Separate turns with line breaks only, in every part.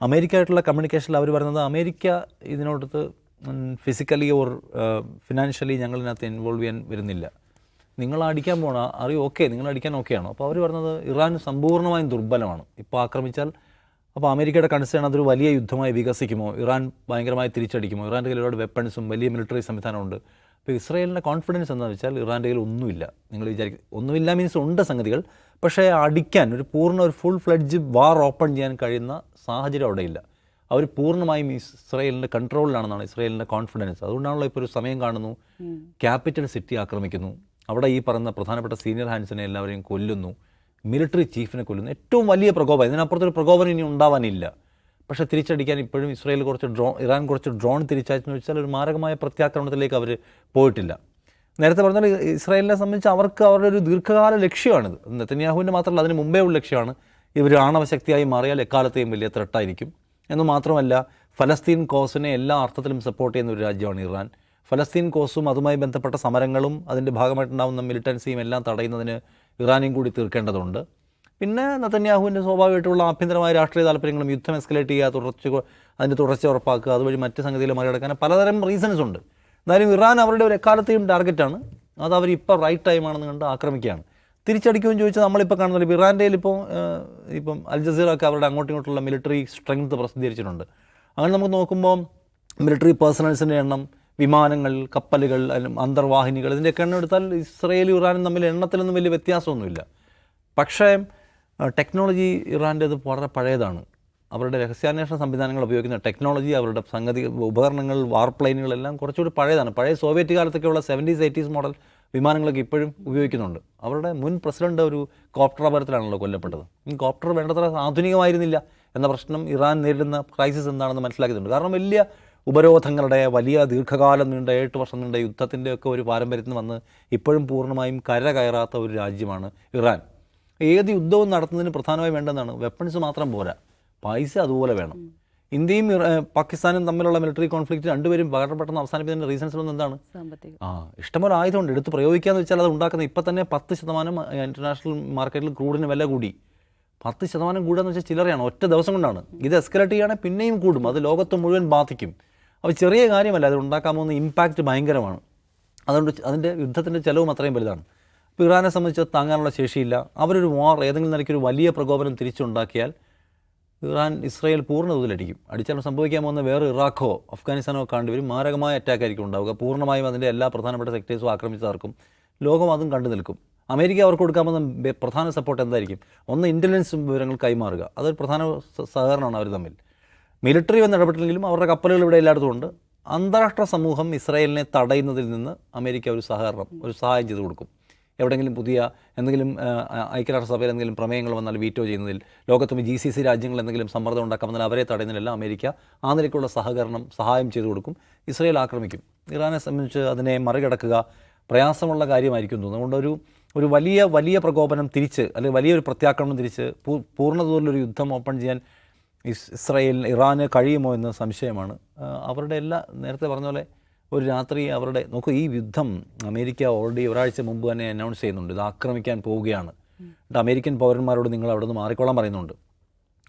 അമേരിക്കയായിട്ടുള്ള കമ്മ്യൂണിക്കേഷനിൽ അവർ പറയുന്നത് അമേരിക്ക ഇതിനോടത്ത് ഫിസിക്കലി ഓർ ഫിനാൻഷ്യലി ഞങ്ങളിതിനകത്ത് ഇൻവോൾവ് ചെയ്യാൻ വരുന്നില്ല. നിങ്ങൾ അടിക്കാൻ പോകണം, അറിയോ, ഓക്കെ, നിങ്ങൾ അടിക്കാൻ ഓക്കെയാണോ? അപ്പോൾ അവർ പറഞ്ഞത് ഇറാൻ സമ്പൂർണ്ണമായും ദുർബലമാണ്, ഇപ്പോൾ ആക്രമിച്ചാൽ അപ്പോൾ അമേരിക്കയുടെ കൺസേൺ അതൊരു വലിയ യുദ്ധമായി വികസിക്കുമോ, ഇറാൻ ഭയങ്കരമായി തിരിച്ചടിക്കുമോ, ഇറാൻ്റെ കയ്യിൽ ഒരുപാട് വെപ്പൺസും വലിയ മിലിറ്ററി സംവിധാനമുണ്ട്. അപ്പോൾ ഇസ്രായേലിൻ്റെ കോൺഫിഡൻസ് എന്താണെന്ന് വെച്ചാൽ ഇറാൻ്റെ കയ്യിൽ ഒന്നുമില്ല. നിങ്ങൾ വിചാരിക്കും ഒന്നുമില്ല മീൻസ് ഉണ്ട് സംഗതികൾ, പക്ഷേ അടിക്കാൻ ഒരു ഫുൾ ഫ്ലെഡ്ജ് വാർ ഓപ്പൺ ചെയ്യാൻ കഴിയുന്ന സാഹചര്യം അവിടെയില്ല. അവർ പൂർണ്ണമായും ഇസ്രായേലിൻ്റെ കൺട്രോളിലാണെന്നാണ് ഇസ്രായേലിൻ്റെ കോൺഫിഡൻസ്. അതുകൊണ്ടാണല്ലോ ഇപ്പോൾ ഒരു സമയം കാണുന്നു, ക്യാപിറ്റൽ സിറ്റി ആക്രമിക്കുന്നു, അവിടെ ഈ പറയുന്ന പ്രധാനപ്പെട്ട സീനിയർ ഹാൻഡ്സിനെ എല്ലാവരെയും കൊല്ലുന്നു, മിലിറ്ററി ചീഫിനെ കൊല്ലുന്നു. ഏറ്റവും വലിയ പ്രകോപനം, ഇതിനപ്പുറത്തൊരു പ്രകോപനം ഇനി ഉണ്ടാവാനില്ല. പക്ഷേ തിരിച്ചടിക്കാൻ ഇപ്പോഴും ഇറാൻ കുറച്ച് ഡ്രോൺ തിരിച്ചയച്ചെന്ന് വെച്ചാൽ ഒരു മാരകമായ പ്രത്യാക്രമണത്തിലേക്ക് അവർ പോയിട്ടില്ല. നേരത്തെ പറഞ്ഞാൽ ഇസ്രായേലിനെ സംബന്ധിച്ച് അവർക്ക് അവരുടെ ഒരു ദീർഘകാല ലക്ഷ്യമാണിത്. നെതന്യാഹുവിൻ്റെ മാത്രമല്ല, അതിന് മുമ്പേ ഉള്ള ലക്ഷ്യമാണ്. ഇവർ ആണവശക്തിയായി മാറിയാൽ എക്കാലത്തെയും വലിയ ത്രെട്ടായിരിക്കും എന്ന് മാത്രമല്ല, ഫലസ്തീൻ കോസിനെ എല്ലാ അർത്ഥത്തിലും സപ്പോർട്ട് ചെയ്യുന്ന ഒരു രാജ്യമാണ് ഇറാൻ. ഫലസ്തീൻ കോസും അതുമായി ബന്ധപ്പെട്ട സമരങ്ങളും അതിൻ്റെ ഭാഗമായിട്ടുണ്ടാകുന്ന മിലിറ്റൻസിയും എല്ലാം തടയുന്നതിന് ഇറാനെയും കൂടി തീർക്കേണ്ടതുണ്ട്. പിന്നെ നെതന്യാഹുവിൻ്റെ സ്വാഭാവികമായിട്ടുള്ള ആഭ്യന്തരമായ രാഷ്ട്രീയ താല്പര്യങ്ങളും, യുദ്ധം എസ്കലേറ്റ് ചെയ്യുക, അതിൻ്റെ തുടർച്ച ഉറപ്പാക്കുക, അതുവഴി മറ്റ് സംഗതികൾ മറികടക്കാൻ പലതരം റീസൺസ് ഉണ്ട്. എന്നാലും ഇറാൻ അവരുടെ ഒരു എക്കാലത്തെയും ടാർഗറ്റാണ്. അത് അവരിപ്പോൾ റൈറ്റ് ടൈമാണെന്ന് കണ്ട് ആക്രമിക്കുകയാണ്. തിരിച്ചടിക്കുമെന്ന് ചോദിച്ചാൽ നമ്മളിപ്പോൾ കാണുന്നത് ഇറാൻ്റെ ഇപ്പം അൽ ജസീറ ഒക്കെ അവരുടെ അങ്ങോട്ടും ഇങ്ങോട്ടുള്ള മിലിറ്ററി സ്ട്രെങ്ത് പ്രസിദ്ധീകരിച്ചിട്ടുണ്ട്. അങ്ങനെ നമുക്ക് നോക്കുമ്പോൾ മിലിറ്ററി പേഴ്സണൽസിൻ്റെ എണ്ണം, വിമാനങ്ങൾ, കപ്പലുകൾ, അന്തർവാഹിനികൾ, ഇതിൻ്റെയൊക്കെ എണ്ണം എടുത്താൽ ഇസ്രയേലും ഇറാനും തമ്മിൽ എണ്ണത്തിലൊന്നും വലിയ വ്യത്യാസമൊന്നുമില്ല. പക്ഷേ ടെക്നോളജി ഇറാൻ്റേത് വളരെ പഴയതാണ്. അവരുടെ രഹസ്യാന്വേഷണ സംവിധാനങ്ങൾ ഉപയോഗിക്കുന്ന ടെക്നോളജി, അവരുടെ ഉപകരണങ്ങൾ, വാർപ്ലെയിനുകളെല്ലാം കുറച്ചുകൂടി പഴയതാണ്. പഴയ സോവിയറ്റ് കാലത്തൊക്കെയുള്ള 70s 80s മോഡൽ വിമാനങ്ങളൊക്കെ ഇപ്പോഴും ഉപയോഗിക്കുന്നുണ്ട്. അവരുടെ മുൻ പ്രസിഡന്റ് ഒരു കോപ്റ്റർ അപകടത്തിലാണല്ലോ കൊല്ലപ്പെട്ടത്. ഈ കോപ്റ്റർ വേണ്ടത്ര ആധുനികമായിരുന്നില്ല എന്ന പ്രശ്നം ഇറാൻ നേരിടുന്ന ക്രൈസിസ് എന്താണെന്ന് മനസ്സിലാക്കിയിട്ടുണ്ട്. കാരണം വലിയ ഉപരോധങ്ങളുടെ, വലിയ ദീർഘകാലം നീണ്ട 7 വർഷം നീണ്ട യുദ്ധത്തിൻ്റെയൊക്കെ ഒരു പാരമ്പര്യത്തിൽ വന്ന് ഇപ്പോഴും പൂർണ്ണമായും കയറാത്ത ഒരു രാജ്യമാണ് ഇറാൻ. ഏത് യുദ്ധവും നടത്തുന്നതിന് പ്രധാനമായി വേണ്ടതാണ് വെപ്പൺസ് മാത്രം പോരാ, പൈസ അതുപോലെ വേണം. ഇന്ത്യയും പാകിസ്ഥാനും തമ്മിലുള്ള മിലിറ്ററി കോൺഫ്ലിക്റ്റ് രണ്ടുപേരും വളരെ പെട്ടെന്ന് അവസാനിപ്പിച്ചതിൻ്റെ റീസൺസ് എന്താണ്? ഇഷ്ടംപോലെ ആയുധമുണ്ട്, എടുത്ത് പ്രയോഗിക്കാന്ന് വെച്ചാൽ അത് ഉണ്ടാക്കുന്ന ഇപ്പം തന്നെ 10% ഇൻ്റർനാഷണൽ മാർക്കറ്റിൽ ക്രൂഡിന് വില കൂടി. 10% കൂടുകയെന്ന് വെച്ചാൽ ചില്ലറയാണ്, ഒറ്റ ദിവസം കൊണ്ടാണ്. ഇത് എസ്കലേറ്റ് ചെയ്യുകയാണെങ്കിൽ പിന്നെയും കൂടും, അത് ലോകത്ത് മുഴുവൻ ബാധിക്കും. അപ്പോൾ ചെറിയ കാര്യമല്ല, അത് ഉണ്ടാക്കാൻ പോകുന്ന ഇമ്പാക്റ്റ് ഭയങ്കരമാണ്. അതുകൊണ്ട് അതിൻ്റെ യുദ്ധത്തിൻ്റെ ചിലവും അത്രയും വലുതാണ്. ഇപ്പോൾ ഇറാനെ സംബന്ധിച്ച് താങ്ങാനുള്ള ശേഷിയില്ല. അവരൊരു വാർ, ഏതെങ്കിലും നിലയ്ക്കൊരു വലിയ പ്രകോപനം തിരിച്ചുണ്ടാക്കിയാൽ ഇസ്രായേൽ പൂർണ്ണ തോതിലടിക്കും. അടിച്ചാൽ സംഭവിക്കാൻ പോകുന്ന വേറെ ഇറാഖോ അഫ്ഗാനിസ്ഥാനോ കണ്ടുവരും. മാരകമായ അറ്റാക്കായിരിക്കും ഉണ്ടാവുക. പൂർണ്ണമായും അതിൻ്റെ എല്ലാ പ്രധാനപ്പെട്ട സെക്ടേഴ്സും ആക്രമിച്ചവർക്കും ലോകം അതും കണ്ടു നിൽക്കും. അമേരിക്ക അവർക്ക് കൊടുക്കാമെന്ന പ്രധാന സപ്പോർട്ട് എന്തായിരിക്കും? ഒന്ന്, ഇൻ്റലിജൻസ് വിവരങ്ങൾ കൈമാറുക. അതൊരു പ്രധാന സഹകരണമാണ് അവർ തമ്മിൽ. മിലിറ്ററി വന്ന് ഇടപെട്ടില്ലെങ്കിലും അവരുടെ കപ്പലുകൾ ഇവിടെ എല്ലായിടത്തും ഉണ്ട്. അന്താരാഷ്ട്ര സമൂഹം ഇസ്രായേലിനെ തടയുന്നതിൽ നിന്ന് അമേരിക്ക ഒരു സഹായം ചെയ്തു കൊടുക്കും. എവിടെയെങ്കിലും എന്തെങ്കിലും ഐക്യരാഷ്ട്രസഭയിൽ എന്തെങ്കിലും പ്രമേയങ്ങൾ വന്നാൽ വീറ്റോ ചെയ്യുന്നതിൽ, ലോകത്തും GCC രാജ്യങ്ങൾ എന്തെങ്കിലും സമ്മർദ്ദം ഉണ്ടാക്കാമെന്നാൽ അവരെ തടയുന്നതിലെല്ലാം അമേരിക്ക ആ നിലയ്ക്കുള്ള സഹായം ചെയ്തു കൊടുക്കും. ഇസ്രായേൽ ആക്രമിക്കും. ഇറാനെ സംബന്ധിച്ച് അതിനെ മറികടക്കുക പ്രയാസമുള്ള കാര്യമായിരിക്കും തോന്നുന്നു. അതുകൊണ്ട് ഒരു വലിയ പ്രകോപനം തിരിച്ച്, അല്ലെങ്കിൽ വലിയൊരു പ്രത്യാക്രമണം തിരിച്ച് പൂർണ്ണതോതിലൊരു യുദ്ധം ഓപ്പൺ ചെയ്യാൻ ഇറാന് കഴിയുമോ എന്ന് സംശയമാണ്. അവരുടെ നേരത്തെ പറഞ്ഞ പോലെ ഒരു രാത്രി നോക്കൂ, ഈ യുദ്ധം അമേരിക്ക ഓൾറെഡി ഒരാഴ്ച മുമ്പ് തന്നെ അനൗൺസ് ചെയ്യുന്നുണ്ട്, ഇത് ആക്രമിക്കാൻ പോവുകയാണ്. എന്നിട്ട് അമേരിക്കൻ പൗരന്മാരോട് നിങ്ങൾ അവിടെ നിന്ന് മാറിക്കൊള്ളാൻ പറയുന്നുണ്ട്.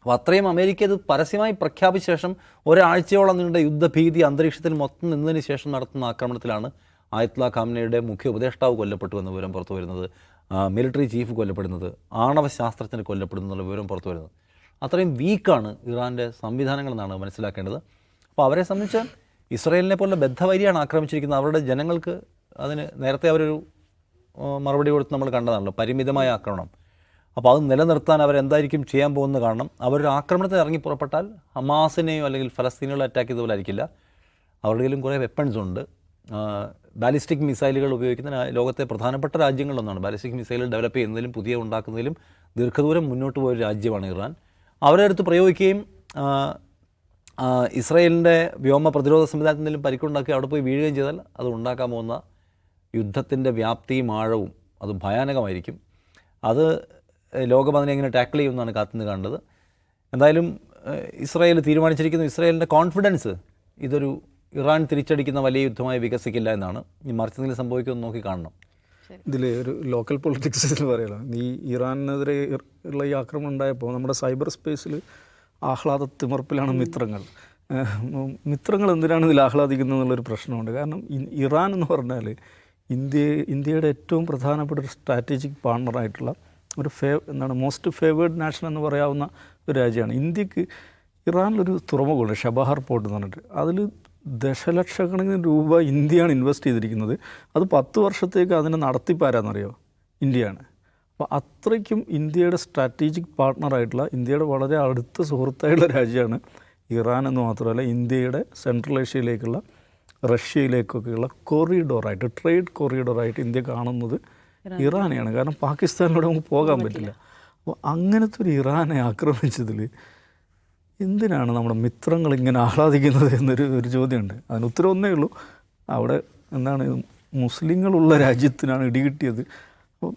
അപ്പോൾ അത്രയും അമേരിക്ക ഇത് പരസ്യമായി പ്രഖ്യാപിച്ച ശേഷം ഒരാഴ്ചയോളം നീണ്ട യുദ്ധഭീതി അന്തരീക്ഷത്തിൽ മൊത്തം നിന്നതിന് ശേഷം നടത്തുന്ന ആക്രമണത്തിലാണ് ആയത്തുള്ള ഖാംനയുടെ മുഖ്യ ഉപദേഷ്ടാവ് കൊല്ലപ്പെട്ടു എന്ന വിവരം പുറത്തു വരുന്നത്, മിലിറ്ററി ചീഫ് കൊല്ലപ്പെടുന്നത്, ആണവശാസ്ത്രജ്ഞന് കൊല്ലപ്പെടുന്നു എന്നുള്ള വിവരം പുറത്തു വരുന്നത്. അത്രയും വീക്കാണ് ഇറാൻ്റെ സംവിധാനങ്ങളെന്നാണ് മനസ്സിലാക്കേണ്ടത്. അപ്പോൾ അവരെ സംബന്ധിച്ച് ഇസ്രായേലിനെ പോലെ ബദ്ധവൈരിയാണ് ആക്രമിച്ചിരിക്കുന്നത്. അവരുടെ ജനങ്ങൾക്ക് അതിന് നേരത്തെ അവരൊരു മറുപടി കൊടുത്ത് നമ്മൾ കണ്ടതാണല്ലോ, പരിമിതമായ ആക്രമണം. അപ്പോൾ അത് നിലനിർത്താൻ അവരെന്തായിരിക്കും ചെയ്യാൻ പോകുന്നത്? കാരണം അവരൊരു ആക്രമണത്തിന് ഇറങ്ങി പുറപ്പെട്ടാൽ ഹമാസിനെയോ അല്ലെങ്കിൽ ഫലസ്തീനുകളെ അറ്റാക്ക് ചെയ്തപോലെ ആയിരിക്കില്ല. അവരുടെ കയ്യിലും കുറേ വെപ്പൺസ് ഉണ്ട്. ബാലിസ്റ്റിക് മിസൈലുകൾ ഉപയോഗിക്കുന്ന ലോകത്തെ പ്രധാനപ്പെട്ട രാജ്യങ്ങളിലൊന്നാണ്. ബാലിസ്റ്റിക് മിസൈൽ ഡെവലപ്പ് ചെയ്യുന്നതിലും പുതിയ ഉണ്ടാക്കുന്നതിലും ദീർഘദൂരം മുന്നോട്ട് പോയൊരു രാജ്യമാണ് ഇറാൻ. അവരെ അടുത്ത് പ്രയോഗിക്കുകയും ഇസ്രായേലിൻ്റെ വ്യോമ പ്രതിരോധ സംവിധാനത്തിലും പരിക്കുണ്ടാക്കി അവിടെ പോയി വീഴുകയും ചെയ്താൽ അത് ഉണ്ടാക്കാൻ പോകുന്ന യുദ്ധത്തിൻ്റെ വ്യാപ്തിയും ആഴവും അത് ഭയാനകമായിരിക്കും. അത് ലോകം അതിനെ എങ്ങനെ ടാക്കിൾ ചെയ്യുമെന്നാണ് കാത്തുനിന്ന് കാണേണ്ടത്. എന്തായാലും ഇസ്രായേൽ തീരുമാനിച്ചിരിക്കുന്നു, ഇസ്രായേലിൻ്റെ കോൺഫിഡൻസ് ഇതൊരു ഇറാൻ തിരിച്ചടിക്കുന്ന വലിയ യുദ്ധമായി വികസിക്കില്ല എന്നാണ്. ഈ മറിച്ചെന്തെങ്കിലും സംഭവിക്കുമെന്ന് നോക്കി കാണണം.
ഇതിൽ ഒരു ലോക്കൽ പൊളിറ്റിക്സിൽ പറയാം, ഈ ഇറാനെതിരെ ഉള്ള ഈ ആക്രമണം ഉണ്ടായപ്പോൾ നമ്മുടെ സൈബർ സ്പേസിൽ ആഹ്ലാദത്തിമർപ്പിലാണ് മിത്രങ്ങൾ. മിത്രങ്ങൾ എന്തിനാണ് ഇതിൽ ആഹ്ലാദിക്കുന്നത് എന്നുള്ളൊരു പ്രശ്നമുണ്ട്. കാരണം ഇറാൻ എന്ന് പറഞ്ഞാൽ ഇന്ത്യയുടെ ഏറ്റവും പ്രധാനപ്പെട്ട ഒരു സ്ട്രാറ്റജിക് പാർട്ണറായിട്ടുള്ള ഒരു മോസ്റ്റ് ഫേവേർഡ് നാഷൻ എന്ന് പറയാവുന്ന ഒരു രാജ്യമാണ്. ഇന്ത്യക്ക് ഇറാനിലൊരു തുറമുഖമുണ്ട്, ഷബഹാർ പോർട്ട് എന്ന് പറഞ്ഞിട്ട്. അതിൽ ദശലക്ഷക്കണക്കിന് രൂപ ഇന്ത്യയാണ് ഇൻവെസ്റ്റ് ചെയ്തിരിക്കുന്നത്. അത് 10 വർഷത്തേക്ക് അതിനെ നടത്തിപ്പാരാന്നറിയോ? ഇന്ത്യയാണ്. അപ്പോൾ അത്രയ്ക്കും ഇന്ത്യയുടെ സ്ട്രാറ്റജിക് പാർട്ണറായിട്ടുള്ള, ഇന്ത്യയുടെ വളരെ അടുത്ത സുഹൃത്തായിട്ടുള്ള രാജ്യമാണ് ഇറാൻ എന്ന് മാത്രമല്ല, ഇന്ത്യയുടെ സെൻട്രൽ ഏഷ്യയിലേക്കുള്ള, റഷ്യയിലേക്കൊക്കെയുള്ള കോറിഡോറായിട്ട്, ട്രേഡ് കോറിഡോറായിട്ട് ഇന്ത്യ കാണുന്നത് ഇറാനെയാണ്. കാരണം പാകിസ്ഥാനിലൂടെ നമുക്ക് പോകാൻ പറ്റില്ല. അപ്പോൾ അങ്ങനത്തെ ഒരു ഇറാനെ ആക്രമിച്ചതിൽ എന്തിനാണ് നമ്മുടെ മിത്രങ്ങൾ ഇങ്ങനെ ആഹ്ലാദിക്കുന്നത് എന്നൊരു ചോദ്യമുണ്ട്. അതിന് ഉത്തരം ഒന്നേ ഉള്ളൂ, അവിടെ എന്താണ് മുസ്ലിങ്ങളുള്ള രാജ്യത്തിനാണ് ഇടികിട്ടിയത്. അപ്പോൾ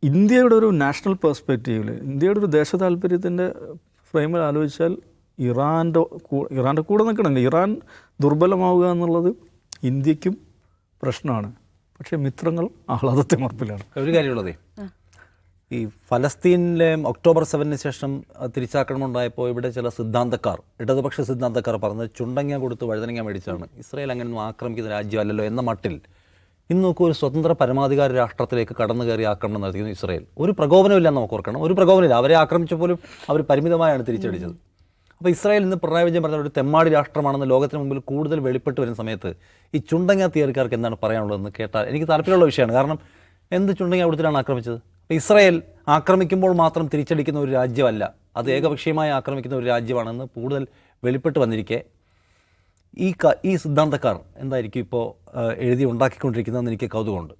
ഇന്ത്യയുടെ ഒരു നാഷണൽ പെർസ്പെക്റ്റീവിൽ, ഇന്ത്യയുടെ ഒരു ദേശ താല്പര്യത്തിൻ്റെ ഫ്രെയിമിൽ ആലോചിച്ചാൽ ഇറാൻ്റെ കൂടെ നിൽക്കണമെങ്കിൽ ഇറാൻ ദുർബലമാവുക എന്നുള്ളത് ഇന്ത്യക്കും പ്രശ്നമാണ്. പക്ഷേ മിത്രങ്ങൾ ആഹ്ലാദത്തിമർപ്പിലാണ്.
ഒരു കാര്യമുള്ളതേ, ഈ ഫലസ്തീനിലെ ഒക്ടോബർ 7-ന് ശേഷം തിരിച്ചാക്രമണം ഉണ്ടായപ്പോൾ ഇവിടെ ചില സിദ്ധാന്തക്കാർ, ഇടതുപക്ഷ സിദ്ധാന്തക്കാർ പറഞ്ഞത് ചുണ്ടങ്ങ കൊടുത്ത് വഴുതനങ്ങ മേടിച്ചാണ്, ഇസ്രായേൽ അങ്ങനെയൊന്നും ആക്രമിക്കുന്ന രാജ്യമല്ലല്ലോ എന്ന മട്ടിൽ ഇന്ന് നോക്കൂ, ഒരു സ്വതന്ത്ര പരമാധികാര രാഷ്ട്രത്തിലേക്ക് കടന്നു കയറി ആക്രമണം നടത്തിയിരുന്നു ഇസ്രായേൽ. ഒരു പ്രകോപനമില്ലെന്ന് നമുക്ക് ഓർക്കണം, ഒരു പ്രകോപനമില്ല. അവരെ ആക്രമിച്ചപ്പോലും അവർ പരിമിതമായാണ് തിരിച്ചടിച്ചത്. അപ്പോൾ ഇസ്രായേൽ ഇന്ന് പിണറായി വിജയൻ പറഞ്ഞ ഒരു തെമ്മാടി രാഷ്ട്രമാണെന്ന് ലോകത്തിന് മുമ്പിൽ കൂടുതൽ വെളിപ്പെട്ട് വരുന്ന സമയത്ത് ഈ ചുണ്ടങ്ങ തിയറിക്കാർക്ക് എന്താണ് പറയാനുള്ളതെന്ന് കേട്ടാൽ എനിക്ക് താല്പര്യമുള്ള വിഷയമാണ്. കാരണം എന്ത് ചുണ്ടങ്ങ കൊടുത്തിട്ടാണ് ആക്രമിച്ചത്? അപ്പോൾ ഇസ്രായേൽ ആക്രമിക്കുമ്പോൾ മാത്രം തിരിച്ചടിക്കുന്ന ഒരു രാജ്യമല്ല, അത് ഏകപക്ഷീയമായി ആക്രമിക്കുന്ന ഒരു രാജ്യമാണെന്ന് കൂടുതൽ വെളിപ്പെട്ട് വന്നിരിക്കെ ഈ സിദ്ധാന്തക്കാർ എന്തായിരിക്കും ഇപ്പോൾ എഴുതി ഉണ്ടാക്കിക്കൊണ്ടിരിക്കുന്നതെന്ന് എനിക്ക് കൗതുകമുണ്ട്.